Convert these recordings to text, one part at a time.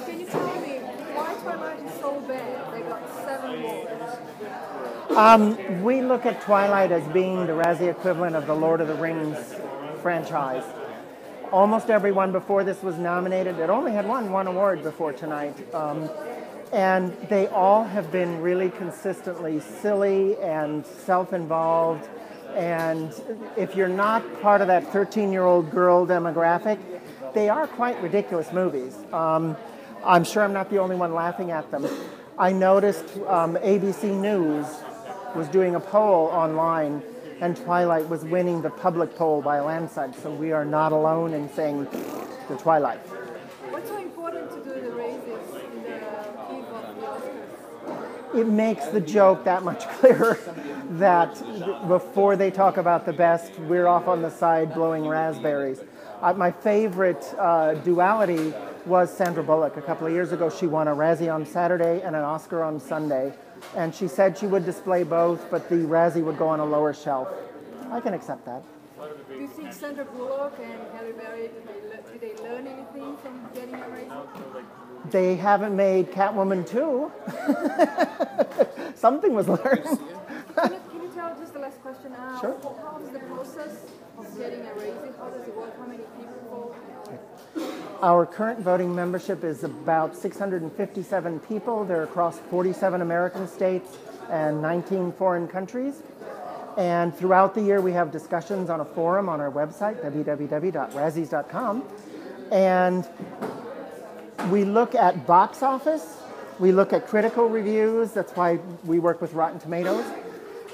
Can you tell me why Twilight is so bad? They got 7 awards. We look at Twilight as being the Razzie equivalent of the Lord of the Rings franchise. Almost everyone before this was nominated. It only had won 1 award before tonight. And they all have been really consistently silly and self-involved. And if you're not part of that 13-year-old girl demographic, they are quite ridiculous movies. I'm sure I'm not the only one laughing at them. I noticed ABC News was doing a poll online, and Twilight was winning the public poll by a landslide. So we are not alone in saying the Twilight. What's so important to do the raises in the eve of the Oscars? It makes the joke that much clearer that before they talk about the best, we're off on the side blowing raspberries. My favorite duality was Sandra Bullock. A couple of years ago, she won a Razzie on Saturday and an Oscar on Sunday. And she said she would display both, but the Razzie would go on a lower shelf. I can accept that. Do you think Sandra Bullock and Halle Berry, did they learn anything from getting a Razzie? They haven't made Catwoman 2. Something was learned. Can you tell, just the last question, Sure. How is the process of getting a Razzie? How does it work? How many people vote? Our current voting membership is about 657 people. They're across 47 American states and 19 foreign countries. And throughout the year, we have discussions on a forum on our website, www.razzies.com. And we look at box office. We look at critical reviews. That's why we work with Rotten Tomatoes.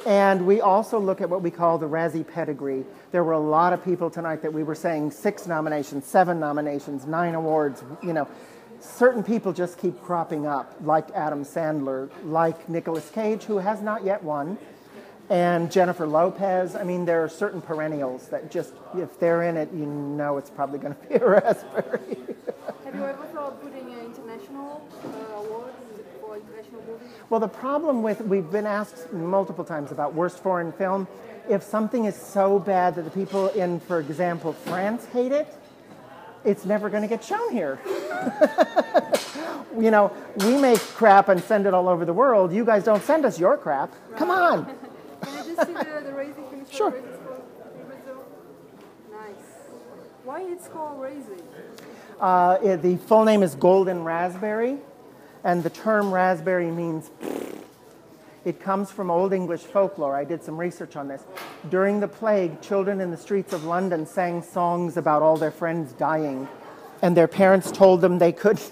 And we also look at what we call the Razzie pedigree. There were a lot of people tonight that we were saying 6 nominations, 7 nominations, 9 awards. You know, certain people just keep cropping up, like Adam Sandler, like Nicolas Cage, who has not yet won, and Jennifer Lopez. I mean, there are certain perennials that just, if they're in it, you know it's probably going to be a raspberry. Have you ever thought of putting an international award for international movies? Well, the problem with, we've been asked multiple times about worst foreign film. If something is so bad that the people in, for example, France hate it, it's never going to get shown here. You know, we make crap and send it all over the world. You guys don't send us your crap. Right. Come on. Can I just see the Razzie? Can you show Sure. the Razzie score? Nice. Why it's called Razzie? The full name is Golden Raspberry, and the term raspberry means, it comes from Old English folklore. I did some research on this. During the plague, children in the streets of London sang songs about all their friends dying, and their parents told them they couldn't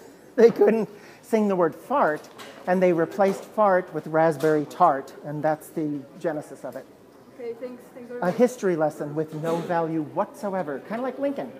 sing the word fart, and they replaced fart with raspberry tart, and that's the genesis of it. Okay, thanks very A much. history lesson with no value whatsoever, kind of like Lincoln.